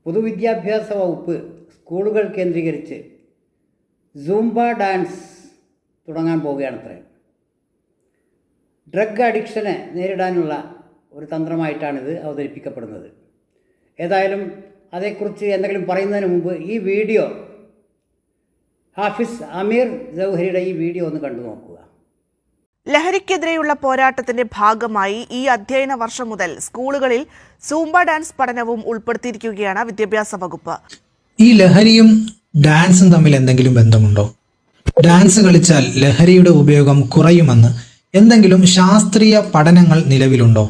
പൊതുവിദ്യാഭ്യാസ വകുപ്പ് സ്കൂളുകൾ കേന്ദ്രീകരിച്ച് സൂംബ ഡാൻസ് തുടങ്ങാൻ പോവുകയാണത്രേ. ഡ്രഗ് അഡിക്ഷനെ നേരിടാനുള്ള ഒരു തന്ത്രമായിട്ടാണിത് അവതരിപ്പിക്കപ്പെടുന്നത്. ഏതായാലും അതേക്കുറിച്ച് എന്തെങ്കിലും പറയുന്നതിന് മുമ്പ് ഈ വീഡിയോ ഹാഫിസ് അമീർ ജൗഹരിയുടെ ഈ വീഡിയോ ഒന്ന് കണ്ടു നോക്കുക. ലഹരിക്കെതിരെയുള്ള പോരാട്ടത്തിന്റെ ഭാഗമായി ഈ അധ്യയന വർഷം മുതൽ സ്കൂളുകളിൽ സൂംബ ഡാൻസ് പഠനവും ഉൾപ്പെടുത്തിയിരിക്കുകയാണ് വിദ്യാഭ്യാസ വകുപ്പ്. ഈ ലഹരിയും ഡാൻസും തമ്മിൽ എന്തെങ്കിലും ബന്ധമുണ്ടോ? ഡാൻസ് കളിച്ചാൽ ലഹരിയുടെ ഉപയോഗം കുറയുമെന്ന് എന്തെങ്കിലും ശാസ്ത്രീയ പഠനങ്ങൾ നിലവിലുണ്ടോ?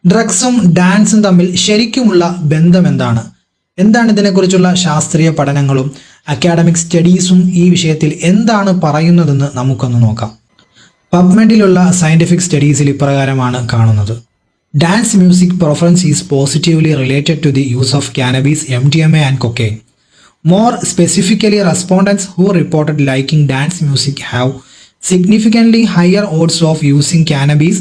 ഡ്രഗ്സും ഡാൻസും തമ്മിൽ ശരിക്കുമുള്ള ബന്ധം എന്താണ്? ഇതിനെക്കുറിച്ചുള്ള ശാസ്ത്രീയ പഠനങ്ങളും അക്കാഡമിക് സ്റ്റഡീസും ഈ വിഷയത്തിൽ എന്താണ് പറയുന്നതെന്ന് നമുക്കൊന്ന് നോക്കാം. പബ്മെഡിലുള്ള സയന്റിഫിക് സ്റ്റഡീസിൽ ഇപ്രകാരമാണ് കാണുന്നത്. Dance music preference is positively related to the use of cannabis, MDMA and cocaine. More specifically, respondents who reported liking dance music have significantly higher odds of using cannabis,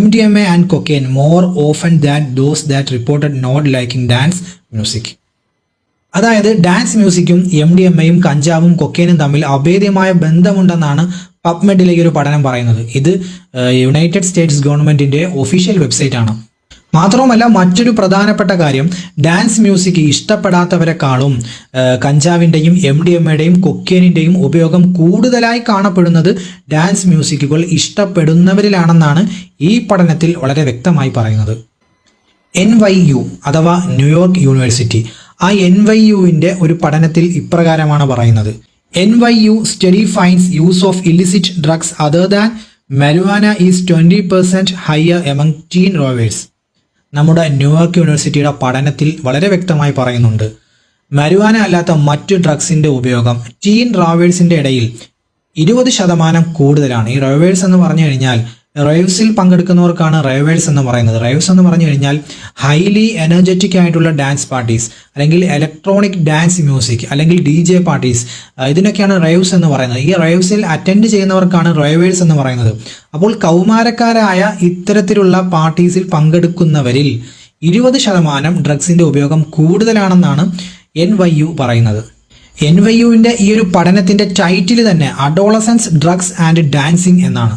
MDMA and cocaine more often than those that reported not liking dance music. അതായത് dance മ്യൂസിക്കും MDMAയും കഞ്ചാവും കൊക്കൈനും തമ്മിൽ അഭേദ്യമായ ബന്ധമുണ്ടെന്നാണ് പബ്മെഡിലെ ഈ ഒരു പഠനം പറയുന്നത്. ഇത് യുണൈറ്റഡ് സ്റ്റേറ്റ്സ് ഗവൺമെന്റിന്റെ ഒഫീഷ്യൽ വെബ്സൈറ്റ് ആണ്. മാത്രവുമല്ല, മറ്റൊരു പ്രധാനപ്പെട്ട കാര്യം, ഡാൻസ് മ്യൂസിക് ഇഷ്ടപ്പെടാത്തവരെക്കാളും കഞ്ചാവിൻ്റെയും MDMAയുടെയും കൊക്കൈനിൻ്റെയും ഉപയോഗം കൂടുതലായി കാണപ്പെടുന്നത് ഡാൻസ് മ്യൂസിക്കുകൾ ഇഷ്ടപ്പെടുന്നവരിലാണെന്നാണ് ഈ പഠനത്തിൽ വളരെ വ്യക്തമായി പറയുന്നത്. NYU അഥവാ ന്യൂയോർക്ക് യൂണിവേഴ്സിറ്റി, ആ NYUവിൻ്റെ ഒരു പഠനത്തിൽ ഇപ്രകാരമാണ് പറയുന്നത്. NYU study finds use of illicit drugs other than marijuana is 20% higher among teen rovers. നമ്മുടെ ന്യൂയോർക്ക് യൂണിവേഴ്സിറ്റിയുടെ പഠനത്തിൽ വളരെ വ്യക്തമായി പറയുന്നുണ്ട്, മരുവാന അല്ലാത്ത മറ്റു ഡ്രഗ്സിന്റെ ഉപയോഗം ടീൻ റോവേഴ്സിന്റെ ഇടയിൽ 20% കൂടുതലാണ്. ഈ റോവേഴ്സ് എന്ന് പറഞ്ഞു കഴിഞ്ഞാൽ റേവ്സിൽ പങ്കെടുക്കുന്നവർക്കാണ് റേവേഴ്സ് എന്ന് പറയുന്നത്. റേവ്സ് എന്ന് പറഞ്ഞു കഴിഞ്ഞാൽ ഹൈലി എനർജറ്റിക് ആയിട്ടുള്ള ഡാൻസ് പാർട്ടീസ്, അല്ലെങ്കിൽ ഇലക്ട്രോണിക് ഡാൻസ് മ്യൂസിക്, അല്ലെങ്കിൽ DJ പാർട്ടീസ്, ഇതിനൊക്കെയാണ് റേവ്സ് എന്ന് പറയുന്നത്. ഈ റേവ്സിൽ അറ്റൻഡ് ചെയ്യുന്നവർക്കാണ് റേവേഴ്സ് എന്ന് പറയുന്നത്. അപ്പോൾ കൗമാരക്കാരായ ഇത്തരത്തിലുള്ള പാർട്ടീസിൽ പങ്കെടുക്കുന്നവരിൽ 20% ഡ്രഗ്സിന്റെ ഉപയോഗം കൂടുതലാണെന്നാണ് NYU പറയുന്നത്. NYUവിന്റെ ഈ ഒരു പഠനത്തിന്റെ ടൈറ്റിൽ തന്നെ അഡോളസൻസ് ഡ്രഗ്സ് ആൻഡ് ഡാൻസിങ് എന്നാണ്.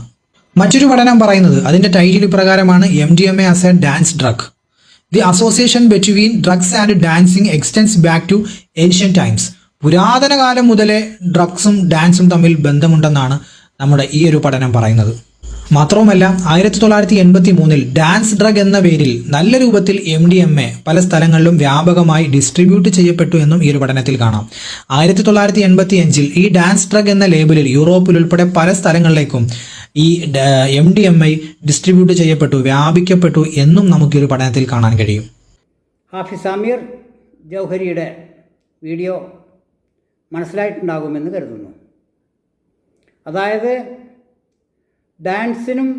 മറ്റൊരു പഠനം പറയുന്നത്, അതിന്റെ ടൈറ്റിൽ പ്രകാരമാണ് MDMA as a dance drug. The association between drugs and dancing extends back to ancient times. പുരാതന കാലം മുതലേ ഡ്രഗ്സും ഡാൻസും തമ്മിൽ ബന്ധമുണ്ടെന്നാണ് നമ്മുടെ ഈ ഒരു പഠനം പറയുന്നത്. മാത്രവുമല്ല, 1983 ഡാൻസ് ഡ്രഗ് എന്ന പേരിൽ നല്ല രൂപത്തിൽ MDMA പല സ്ഥലങ്ങളിലും വ്യാപകമായി ഡിസ്ട്രിബ്യൂട്ട് ചെയ്യപ്പെട്ടു എന്നും ഈ ഒരു പഠനത്തിൽ കാണാം. 1985 ഈ ഡാൻസ് ഡ്രഗ് എന്ന ലേബലിൽ യൂറോപ്പിൽ ഉൾപ്പെടെ പല സ്ഥലങ്ങളിലേക്കും ഈ MDMA ഡിസ്ട്രിബ്യൂട്ട് ചെയ്യപ്പെട്ടു, വ്യാപിക്കപ്പെട്ടു എന്നും നമുക്ക് ഈ ഒരു പഠനത്തിൽ കാണാൻ കഴിയും. ഹാഫിസ് അമീർ ജൗഹരിയുടെ വീഡിയോ മനസ്സിലായിട്ടുണ്ടാകുമെന്ന് കരുതുന്നു. അതായത് ഡാൻസിനും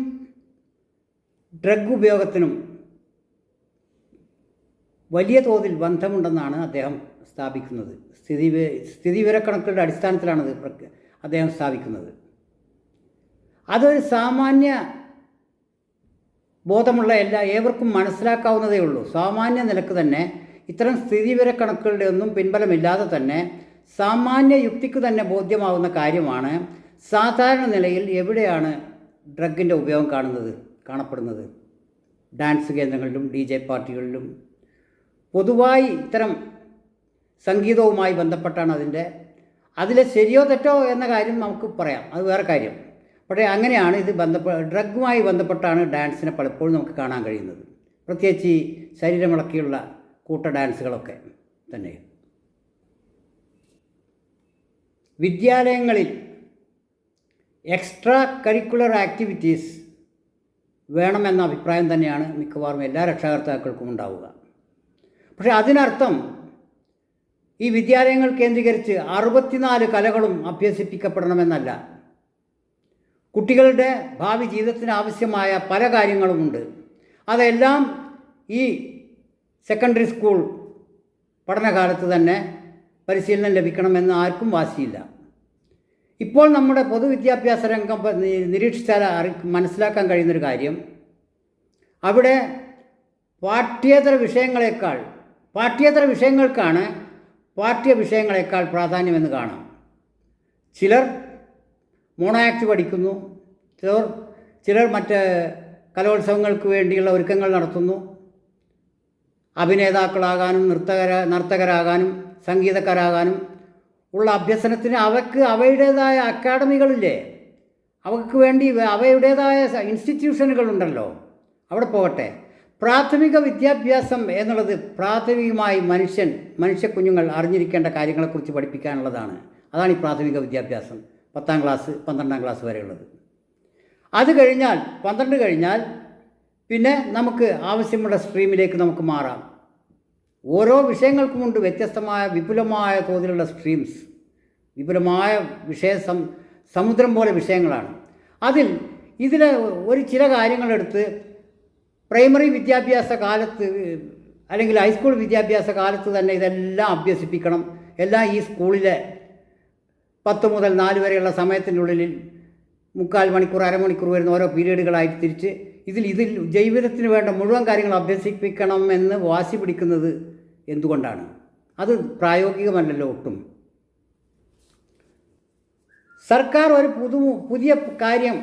ഡ്രഗ് ഉപയോഗത്തിനും വലിയ തോതിൽ ബന്ധമുണ്ടെന്നാണ് അദ്ദേഹം സ്ഥാപിക്കുന്നത്. സ്ഥിതിവിവരക്കണക്കുകളുടെ അടിസ്ഥാനത്തിലാണത് അദ്ദേഹം സ്ഥാപിക്കുന്നത്. അതൊരു സാമാന്യ ബോധമുള്ള ഏവർക്കും മനസ്സിലാക്കാവുന്നതേ ഉള്ളൂ. സാമാന്യ നിലക്ക് തന്നെ ഇത്തരം സ്ഥിതിവിവരക്കണക്കുകളുടെ ഒന്നും പിൻബലമില്ലാതെ തന്നെ സാമാന്യ യുക്തിക്ക് തന്നെ ബോധ്യമാവുന്ന കാര്യമാണ് സാധാരണ നിലയിൽ എവിടെയാണ് ഡ്രഗിൻ്റെ ഉപയോഗം കാണപ്പെടുന്നത്. ഡാൻസ് കേന്ദ്രങ്ങളിലും DJ പാർട്ടികളിലും പൊതുവായി ഇത്തരം സംഗീതവുമായി ബന്ധപ്പെട്ടാണ് അതിലെ ശരിയോ തെറ്റോ എന്ന കാര്യം നമുക്ക് പറയാം, അത് വേറെ കാര്യം. പക്ഷേ അങ്ങനെയാണ് ഇത് ഡ്രഗുമായി ബന്ധപ്പെട്ടാണ് ഡാൻസിനെ പലപ്പോഴും നമുക്ക് കാണാൻ കഴിയുന്നത്. പ്രത്യേകിച്ച് ഈ ശരീരമിളക്കിയുള്ള കൂട്ട ഡാൻസുകളൊക്കെ തന്നെ. വിദ്യാലയങ്ങളിൽ എക്സ്ട്രാ കരിക്കുലർ ആക്ടിവിറ്റീസ് വേണമെന്ന അഭിപ്രായം തന്നെയാണ് മിക്കവാറും എല്ലാ രക്ഷാകർത്താക്കൾക്കും ഉണ്ടാവുക. പക്ഷേ അതിനർത്ഥം ഈ വിദ്യാലയങ്ങൾ കേന്ദ്രീകരിച്ച് 64 കലകളും അഭ്യസിപ്പിക്കപ്പെടണമെന്നല്ല. കുട്ടികളുടെ ഭാവി ജീവിതത്തിന് ആവശ്യമായ പല കാര്യങ്ങളുമുണ്ട്. അതെല്ലാം ഈ സെക്കൻഡറി സ്കൂൾ പഠനകാലത്ത് തന്നെ പരിശീലനം ലഭിക്കണമെന്ന് ആർക്കും വാശിയില്ല. ഇപ്പോൾ നമ്മുടെ പൊതുവിദ്യാഭ്യാസ രംഗം നിരീക്ഷിച്ചാൽ മനസ്സിലാക്കാൻ കഴിയുന്നൊരു കാര്യം, അവിടെ പാഠ്യേതര വിഷയങ്ങളെക്കാൾ പാഠ്യേതര വിഷയങ്ങൾക്കാണ് പാഠ്യ വിഷയങ്ങളെക്കാൾ പ്രാധാന്യമെന്ന് കാണാം. ചിലർ മോണോ ആക്ട് പഠിക്കുന്നു, ചിലർ മറ്റ് കലോത്സവങ്ങൾക്ക് വേണ്ടിയുള്ള ഒരുക്കങ്ങൾ നടത്തുന്നു. അഭിനേതാക്കളാകാനും നർത്തകരാകാനും സംഗീതക്കാരാകാനും ഉള്ള അഭ്യസനത്തിന് അവയുടേതായ അക്കാഡമികളില്ലേ, അവർക്ക് വേണ്ടി അവയുടേതായ ഇൻസ്റ്റിറ്റ്യൂഷനുകളുണ്ടല്ലോ, അവിടെ പോകട്ടെ. പ്രാഥമിക വിദ്യാഭ്യാസം എന്നുള്ളത് പ്രാഥമികമായി മനുഷ്യ കുഞ്ഞുങ്ങൾ അറിഞ്ഞിരിക്കേണ്ട കാര്യങ്ങളെക്കുറിച്ച് പഠിപ്പിക്കാനുള്ളതാണ്. അതാണ് ഈ പ്രാഥമിക വിദ്യാഭ്യാസം. 10ാം ക്ലാസ് 12ാം ക്ലാസ് വരെയുള്ളത്. അത് കഴിഞ്ഞാൽ 12 കഴിഞ്ഞാൽ പിന്നെ നമുക്ക് ആവശ്യമുള്ള സ്ട്രീമിലേക്ക് നമുക്ക് മാറാം. ഓരോ വിഷയങ്ങൾക്കുമുണ്ട് വ്യത്യസ്തമായ വിപുലമായ തോതിലുള്ള സ്ട്രീംസ്. വിപുലമായ സമുദ്രം പോലെ വിഷയങ്ങളാണ്. ഇതിൽ ചില കാര്യങ്ങളെടുത്ത് പ്രൈമറി വിദ്യാഭ്യാസ കാലത്ത് അല്ലെങ്കിൽ ഹൈസ്കൂൾ വിദ്യാഭ്യാസ കാലത്ത് തന്നെ ഇതെല്ലാം അഭ്യസിപ്പിക്കണം. എല്ലാം ഈ സ്കൂളിലെ 10 മുതൽ 4 വരെയുള്ള സമയത്തിനുള്ളിൽ 3/4 മണിക്കൂർ അരമണിക്കൂർ വരുന്ന ഓരോ പീരീഡുകളായിട്ട് തിരിച്ച് ഇതിൽ ജീവിതത്തിന് വേണ്ട മുഴുവൻ കാര്യങ്ങൾ അഭ്യസിപ്പിക്കണം എന്ന് വാശി പിടിക്കുന്നത് എന്തുകൊണ്ടാണ്? അത് പ്രായോഗികമല്ലല്ലോ ഒട്ടും. സർക്കാർ ഒരു പുതിയ കാര്യം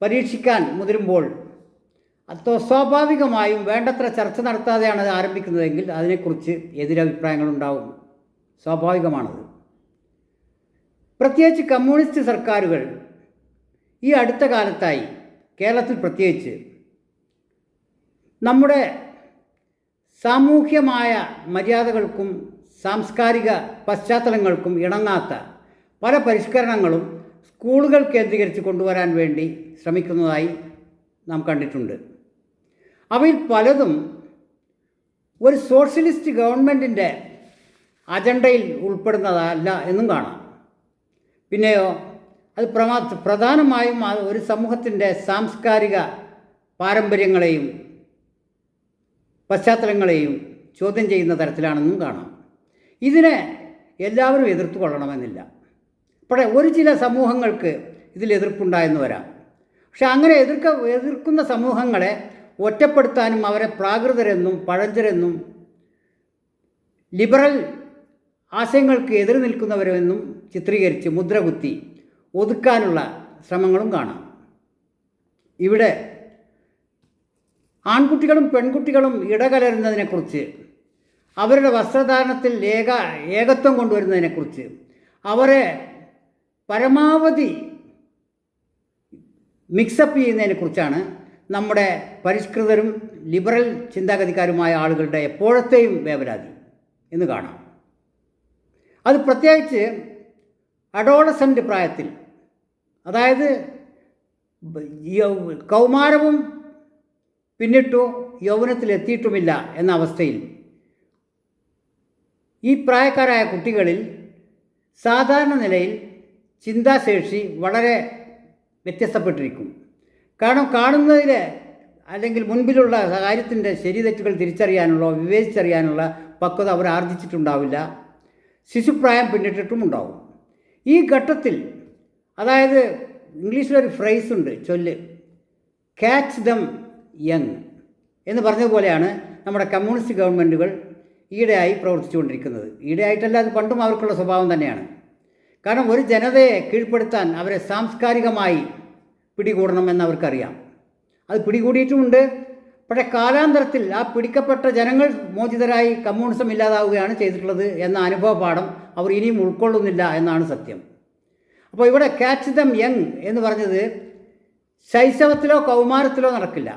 പരീക്ഷിക്കാൻ മുതിരുമ്പോൾ സ്വാഭാവികമായും വേണ്ടത്ര ചർച്ച നടത്താതെയാണ് അത് ആരംഭിക്കുന്നതെങ്കിൽ അതിനെക്കുറിച്ച് എതിരഭിപ്രായങ്ങളുണ്ടാവും. സ്വാഭാവികമാണത്. പ്രത്യേകിച്ച് കമ്മ്യൂണിസ്റ്റ് സർക്കാരുകൾ ഈ അടുത്ത കാലത്തായി കേരളത്തിൽ പ്രത്യേകിച്ച് നമ്മുടെ സാമൂഹ്യമായ മര്യാദകൾക്കും സാംസ്കാരിക പശ്ചാത്തലങ്ങൾക്കും ഇണങ്ങാത്ത പല പരിഷ്കരണങ്ങളും സ്കൂളുകൾ കേന്ദ്രീകരിച്ച് കൊണ്ടുവരാൻ വേണ്ടി ശ്രമിക്കുന്നതായി നാം കണ്ടിട്ടുണ്ട്. അവയിൽ പലതും ഒരു സോഷ്യലിസ്റ്റ് ഗവൺമെൻറ്റിൻ്റെ അജണ്ടയിൽ ഉൾപ്പെടുന്നതല്ല എന്നും കാണാം. പിന്നെയോ അത് പ്രധാനമായും ഒരു സമൂഹത്തിൻ്റെ സാംസ്കാരിക പാരമ്പര്യങ്ങളെയും പശ്ചാത്തലങ്ങളെയും ചോദ്യം ചെയ്യുന്ന തരത്തിലാണെന്നും കാണാം. ഇതിനെ എല്ലാവരും എതിർത്തു കൊള്ളണമെന്നില്ല. പക്ഷേ ചില സമൂഹങ്ങൾക്ക് ഇതിൽ എതിർപ്പുണ്ടായെന്ന് വരാം. പക്ഷെ അങ്ങനെ എതിർക്കുന്ന സമൂഹങ്ങളെ ഒറ്റപ്പെടുത്താനും അവരെ പ്രാകൃതരെന്നും പഴഞ്ചരെന്നും ലിബറൽ ആശയങ്ങൾക്ക് എതിര് നിൽക്കുന്നവരെന്നും ചിത്രീകരിച്ച് മുദ്രകുത്തി ഒതുക്കാനുള്ള ശ്രമങ്ങളും കാണാം. ഇവിടെ ആൺകുട്ടികളും പെൺകുട്ടികളും ഇടകലരുന്നതിനെക്കുറിച്ച്, അവരുടെ വസ്ത്രധാരണത്തിൽ ഏകത്വം കൊണ്ടുവരുന്നതിനെക്കുറിച്ച്, അവരെ പരമാവധി മിക്സപ്പ് ചെയ്യുന്നതിനെക്കുറിച്ചാണ് നമ്മുടെ പരിഷ്കൃതരും ലിബറൽ ചിന്താഗതിക്കാരുമായ ആളുകളുടെ എപ്പോഴത്തെയും വേവലാതി എന്ന് കാണാം. അത് പ്രത്യേകിച്ച് അഡോളസൻ്റ് പ്രായത്തിൽ, അതായത് കൗമാരവും പിന്നിട്ടോ യൗവനത്തിലെത്തിയിട്ടുമില്ല എന്ന അവസ്ഥയിൽ ഈ പ്രായക്കാരായ കുട്ടികളിൽ സാധാരണ നിലയിൽ ചിന്താശേഷി വളരെ വ്യത്യസ്തപ്പെട്ടിരിക്കും. കാരണം കാണുന്നതിൽ അല്ലെങ്കിൽ മുൻപിലുള്ള കാര്യത്തിൻ്റെ ശരിതെറ്റുകൾ തിരിച്ചറിയാനുള്ള വിവേചിച്ചറിയാനുള്ള പക്വത അവർ ആർജിച്ചിട്ടുണ്ടാവില്ല. ശിശുപ്രായം പിന്നിട്ടിട്ടും ഉണ്ടാവും. ഈ ഘട്ടത്തിൽ, അതായത് ഇംഗ്ലീഷിലൊരു ഫ്രേസ് ഉണ്ട്, ചൊല്ല്, ക്യാച്ച് ദം യങ് എന്ന് പറഞ്ഞതുപോലെയാണ് നമ്മുടെ കമ്മ്യൂണിസ്റ്റ് ഗവൺമെൻറ്റുകൾ ഈയിടെയായി പ്രവർത്തിച്ചുകൊണ്ടിരിക്കുന്നത്. ഈയിടെയായിട്ടല്ല, അത് പണ്ടും അവർക്കുള്ള സ്വഭാവം തന്നെയാണ്. കാരണം ഒരു ജനതയെ കീഴ്പ്പെടുത്താൻ അവരെ സാംസ്കാരികമായി പിടികൂടണമെന്ന് അവർക്കറിയാം. അത് പിടികൂടിയിട്ടുമുണ്ട്. പക്ഷേ കാലാന്തരത്തിൽ ആ പിടിക്കപ്പെട്ട ജനങ്ങൾ മോചിതരായി കമ്മ്യൂണിസം ഇല്ലാതാവുകയാണ് ചെയ്തിട്ടുള്ളത് എന്ന അനുഭവ പാഠം അവർ ഇനിയും ഉൾക്കൊള്ളുന്നില്ല എന്നാണ് സത്യം. അപ്പോൾ ഇവിടെ ക്യാച്ച് ദം യങ് എന്ന് പറഞ്ഞത് ശൈശവത്തിലോ കൗമാരത്തിലോ നടക്കില്ല.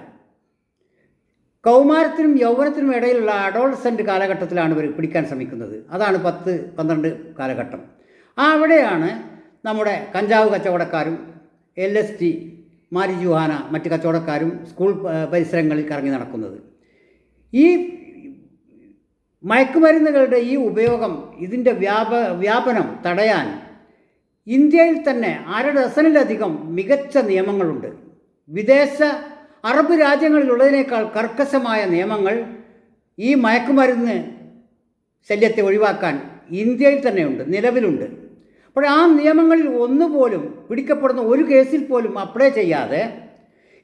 കൗമാരത്തിനും യൗവനത്തിനും ഇടയിലുള്ള അഡോളസെൻ്റ് കാലഘട്ടത്തിലാണ് ഇവർ പിടിക്കാൻ ശ്രമിക്കുന്നത്. അതാണ് 10-12 കാലഘട്ടം. അവിടെയാണ് നമ്മുടെ കഞ്ചാവ് കച്ചവടക്കാരും LSD, മാരിജുവാന, മറ്റ് കച്ചവടക്കാരും സ്കൂൾ പരിസരങ്ങളിൽ കറങ്ങി നടക്കുന്നത്. ഈ മയക്കുമരുന്നുകളുടെ ഈ ഉപയോഗം, ഇതിൻ്റെ വ്യാപനം തടയാൻ ഇന്ത്യയിൽ തന്നെ 1/2 ഡസനിലധികം മികച്ച നിയമങ്ങളുണ്ട്. വിദേശ അറബ് രാജ്യങ്ങളിലുള്ളതിനേക്കാൾ കർക്കശമായ നിയമങ്ങൾ ഈ മയക്കുമരുന്ന് ശല്യത്തെ ഒഴിവാക്കാൻ ഇന്ത്യയിൽ തന്നെയുണ്ട്, നിലവിലുണ്ട്. അപ്പോൾ ആ നിയമങ്ങളിൽ ഒന്നുപോലും പിടിക്കപ്പെടുന്ന ഒരു കേസിൽ പോലും അപ്ലൈ ചെയ്യാതെ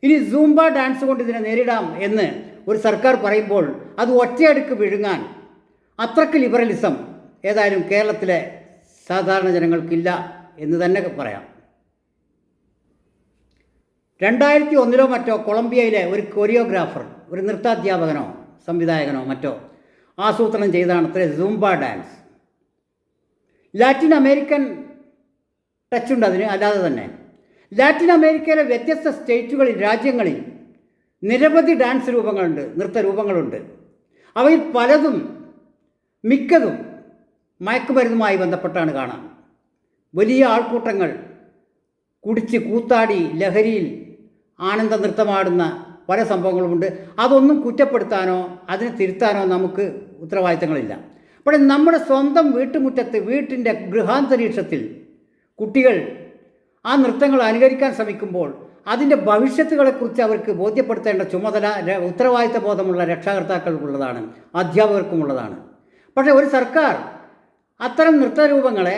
ഇനി സൂംബ ഡാൻസ് കൊണ്ട് ഇതിനെ നേരിടാം എന്ന് ഒരു സർക്കാർ പറയുമ്പോൾ അത് ഒറ്റയടുക്ക് വിഴുങ്ങാൻ അത്രയ്ക്ക് ലിബറലിസം ഏതായാലും കേരളത്തിലെ സാധാരണ ജനങ്ങൾക്കില്ല എന്ന് തന്നെ പറയാം. 2001 മറ്റോ കൊളംബിയയിലെ ഒരു കൊറിയോഗ്രാഫർ, ഒരു നൃത്താധ്യാപകനോ സംവിധായകനോ മറ്റോ ആസൂത്രണം ചെയ്താണ് അത്ര സൂംബ ഡാൻസ്. ലാറ്റിൻ അമേരിക്കൻ ടച്ചുണ്ട് അതിന്. അല്ലാതെ തന്നെ ലാറ്റിൻ അമേരിക്കയിലെ വ്യത്യസ്ത സ്റ്റേറ്റുകളിൽ, രാജ്യങ്ങളിൽ നിരവധി ഡാൻസ് രൂപങ്ങളുണ്ട്, നൃത്തരൂപങ്ങളുണ്ട്. അവയിൽ പലതും, മിക്കതും മയക്കുമരുന്നുമായി ബന്ധപ്പെട്ടാണ് കാണാം. വലിയ ആൾക്കൂട്ടങ്ങൾ കുടിച്ച് കൂത്താടി ലഹരിയിൽ ആനന്ദ നൃത്തമാടുന്ന പല സംഭവങ്ങളുമുണ്ട്. അതൊന്നും കുറ്റപ്പെടുത്താനോ അതിനെ തിരുത്താനോ നമുക്ക് ഉത്തരവാദിത്തങ്ങളില്ല. പക്ഷേ നമ്മുടെ സ്വന്തം വീട്ടുമുറ്റത്ത്, വീട്ടിൻ്റെ ഗൃഹാന്തരീക്ഷത്തിൽ കുട്ടികൾ ആ നൃത്തങ്ങൾ അനുകരിക്കാൻ ശ്രമിക്കുമ്പോൾ അതിൻ്റെ ഭവിഷ്യത്തുകളെക്കുറിച്ച് അവർക്ക് ബോധ്യപ്പെടുത്തേണ്ട ചുമതല ഉത്തരവാദിത്ത ബോധമുള്ള രക്ഷാകർത്താക്കൾക്കുള്ളതാണ്, അധ്യാപകർക്കുമുള്ളതാണ്. പക്ഷേ ഒരു സർക്കാർ അത്തരം നൃത്തരൂപങ്ങളെ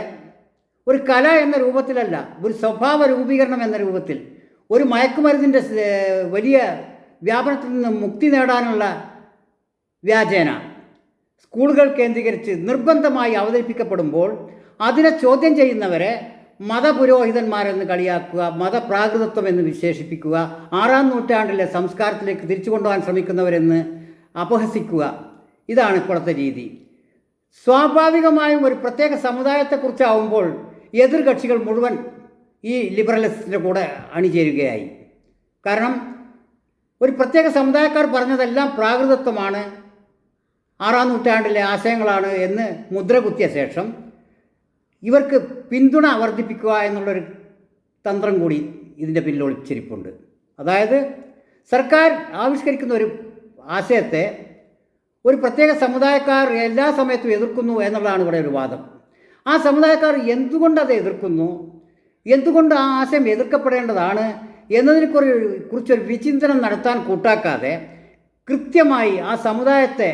ഒരു കല എന്ന രൂപത്തിലല്ല, ഒരു സ്വഭാവ രൂപീകരണം എന്ന രൂപത്തിൽ, ഒരു മയക്കുമരുന്നിൻ്റെ വലിയ വ്യാപനത്തിൽ നിന്ന് മുക്തി നേടാനുള്ള വ്യാജേന സ്കൂളുകൾ കേന്ദ്രീകരിച്ച് നിർബന്ധമായി അവതരിപ്പിക്കപ്പെടുമ്പോൾ അതിനെ ചോദ്യം ചെയ്യുന്നവരെ മതപുരോഹിതന്മാരെന്ന് കളിയാക്കുക, മതപ്രാകൃതത്വം എന്ന് വിശേഷിപ്പിക്കുക, 6-ാം നൂറ്റാണ്ടിലെ സംസ്കാരത്തിലേക്ക് തിരിച്ചു കൊണ്ടുപോകാൻ ശ്രമിക്കുന്നവരെന്ന് അപഹസിക്കുക, ഇതാണ് ഇപ്പോഴത്തെ രീതി. സ്വാഭാവികമായും ഒരു പ്രത്യേക സമുദായത്തെക്കുറിച്ചാവുമ്പോൾ എതിർകക്ഷികൾ മുഴുവൻ ഈ ലിബറലിസത്തിൻ്റെ കൂടെ അണിചേരുകയായി. കാരണം ഒരു പ്രത്യേക സമുദായക്കാർ പറഞ്ഞതെല്ലാം പ്രാകൃതത്വമാണ്, 6-ാം നൂറ്റാണ്ടിലെ ആശയങ്ങളാണ് എന്ന് മുദ്ര കുത്തിയ ശേഷം ഇവർക്ക് പിന്തുണ വർദ്ധിപ്പിക്കുക എന്നുള്ളൊരു തന്ത്രം കൂടി ഇതിൻ്റെ പിന്നിൽ ഒളിച്ചിരിപ്പുണ്ട്. അതായത് സർക്കാർ ആവിഷ്കരിക്കുന്ന ഒരു ആശയത്തെ ഒരു പ്രത്യേക സമുദായക്കാർ എല്ലാ സമയത്തും എതിർക്കുന്നു എന്നുള്ളതാണ് ഇവിടെ ഒരു വാദം. ആ സമുദായക്കാർ എന്തുകൊണ്ടത് എതിർക്കുന്നു, എന്തുകൊണ്ട് ആ ആശയം എതിർക്കപ്പെടേണ്ടതാണ് എന്നതിനെക്കുറിച്ചൊരു വിചിന്തനം നടത്താൻ കൂട്ടാക്കാതെ കൃത്യമായി ആ സമുദായത്തെ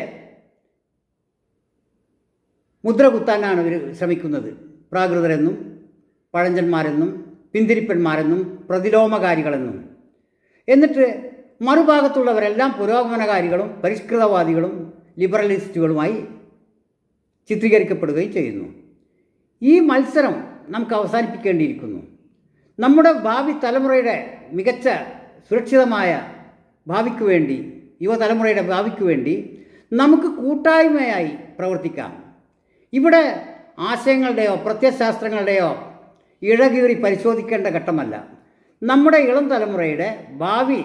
മുദ്ര കുത്താനാണ് ഇവർ ശ്രമിക്കുന്നത്. പ്രാകൃതരെന്നും പഴഞ്ചന്മാരെന്നും പിന്തിരിപ്പന്മാരെന്നും പ്രതിലോമകാരികളെന്നും. എന്നിട്ട് മറുഭാഗത്തുള്ളവരെല്ലാം പുരോഗമനകാരികളും പരിഷ്കൃതവാദികളും ലിബറലിസ്റ്റുകളുമായി ചിത്രീകരിക്കപ്പെടുകയും ചെയ്യുന്നു. ഈ മത്സരം നമുക്ക് അവസാനിപ്പിക്കേണ്ടിയിരിക്കുന്നു. നമ്മുടെ ഭാവി തലമുറയുടെ മികച്ച സുരക്ഷിതമായ ഭാവിക്ക് വേണ്ടി, യുവതലമുറയുടെ ഭാവിക്ക് വേണ്ടി നമുക്ക് കൂട്ടായ്മയായി പ്രവർത്തിക്കാം. ഇവിടെ ആശയങ്ങളുടെയോ പ്രത്യയശാസ്ത്രങ്ങളുടെയോ ഇഴകീറി പരിശോധിക്കേണ്ട ഘട്ടമല്ല. നമ്മുടെ ഇളം തലമുറയുടെ ഭാവി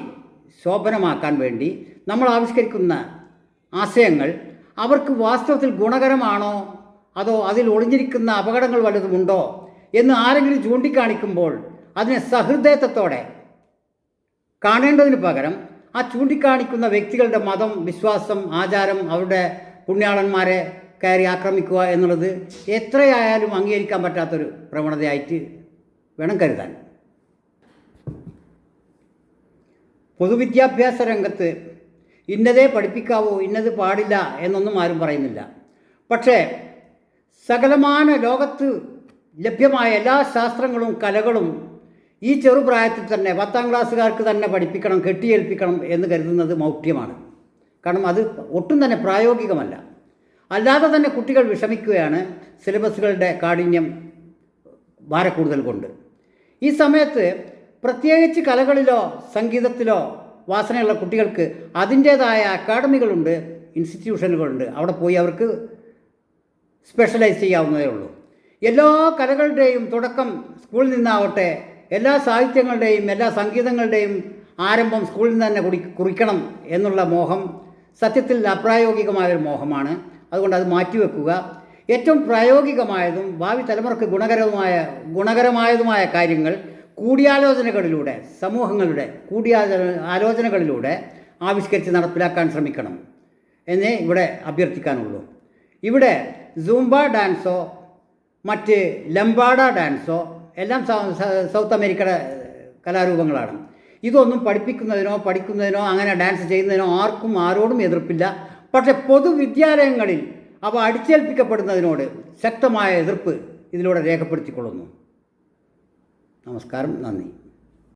ശോഭനമാക്കാൻ വേണ്ടി നമ്മൾ ആവിഷ്കരിക്കുന്ന ആശയങ്ങൾ അവർക്ക് വാസ്തവത്തിൽ ഗുണകരമാണോ അതോ അതിൽ ഒളിഞ്ഞിരിക്കുന്ന അപകടങ്ങൾ വല്ലതുമുണ്ടോ എന്ന് ആരെങ്കിലും ചൂണ്ടിക്കാണിക്കുമ്പോൾ അതിനെ സഹൃദയത്വത്തോടെ കാണേണ്ടതിന് പകരം ആ ചൂണ്ടിക്കാണിക്കുന്ന വ്യക്തികളുടെ മതം, വിശ്വാസം, ആചാരം, അവരുടെ പുണ്യാളന്മാരെ കയറി ആക്രമിക്കുക എന്നുള്ളത് എത്രയായാലും അംഗീകരിക്കാൻ പറ്റാത്തൊരു പ്രവണതയായിട്ട് വേണം കരുതാൻ. പൊതുവിദ്യാഭ്യാസ രംഗത്ത് ഇന്നതേ പഠിപ്പിക്കാവൂ, ഇന്നത് പാടില്ല എന്നൊന്നും ആരും പറയുന്നില്ല. പക്ഷേ സകലമാന ലോകത്ത് ലഭ്യമായ എല്ലാ ശാസ്ത്രങ്ങളും കലകളും ഈ ചെറുപ്രായത്തിൽ തന്നെ 10-ാം ക്ലാസ്സുകാർക്ക് തന്നെ പഠിപ്പിക്കണം, കെട്ടിയേൽപ്പിക്കണം എന്ന് കരുതുന്നത് മൗഢ്യമാണ്. കാരണം അത് ഒട്ടും തന്നെ പ്രായോഗികമല്ല. അല്ലാതെ തന്നെ കുട്ടികൾ വിഷമിക്കുകയാണ് സിലബസുകളുടെ കാഠിന്യം ഭാരക്കൂടുതൽ കൊണ്ട്. ഈ സമയത്ത് പ്രത്യേകിച്ച് കലകളിലോ സംഗീതത്തിലോ വാസനയുള്ള കുട്ടികൾക്ക് അതിൻ്റേതായ അക്കാഡമികളുണ്ട്, ഇൻസ്റ്റിറ്റ്യൂഷനുകളുണ്ട്. അവിടെ പോയി അവർക്ക് സ്പെഷ്യലൈസ് ചെയ്യാവുന്നതേ ഉള്ളൂ. എല്ലാ കലകളുടെയും തുടക്കം സ്കൂളിൽ നിന്നാവട്ടെ, എല്ലാ സാഹിത്യങ്ങളുടെയും എല്ലാ സംഗീതങ്ങളുടെയും ആരംഭം സ്കൂളിൽ നിന്ന് തന്നെ കുറിക്കണം എന്നുള്ള മോഹം സത്യത്തിൽ അപ്രായോഗികമായൊരു മോഹമാണ്. അതുകൊണ്ട് അത് മാറ്റിവെക്കുക. ഏറ്റവും പ്രായോഗികമായതും ഭാവി തലമുറക്ക് ഗുണകരമായതുമായ കാര്യങ്ങൾ കൂടിയാലോചനകളിലൂടെ, സമൂഹങ്ങളുടെ ആലോചനകളിലൂടെ ആവിഷ്കരിച്ച് നടപ്പിലാക്കാൻ ശ്രമിക്കണം എന്നേ ഇവിടെ അഭ്യർത്ഥിക്കാനുള്ളൂ. ഇവിടെ സൂംബ ഡാൻസോ മറ്റ് ലംബാഡ ഡാൻസോ എല്ലാം സൗത്ത് അമേരിക്കയുടെ കലാരൂപങ്ങളാണ്. ഇതൊന്നും പഠിക്കുന്നതിനോ അങ്ങനെ ഡാൻസ് ചെയ്യുന്നതിനോ ആർക്കും ആരോടും എതിർപ്പില്ല. പക്ഷേ പൊതുവിദ്യാലയങ്ങളിൽ അവ അടിച്ചേൽപ്പിക്കപ്പെടുന്നതിനോട് ശക്തമായ എതിർപ്പ് ഇതിലൂടെ രേഖപ്പെടുത്തിക്കൊള്ളുന്നു. നമസ്കാരം, നന്ദി.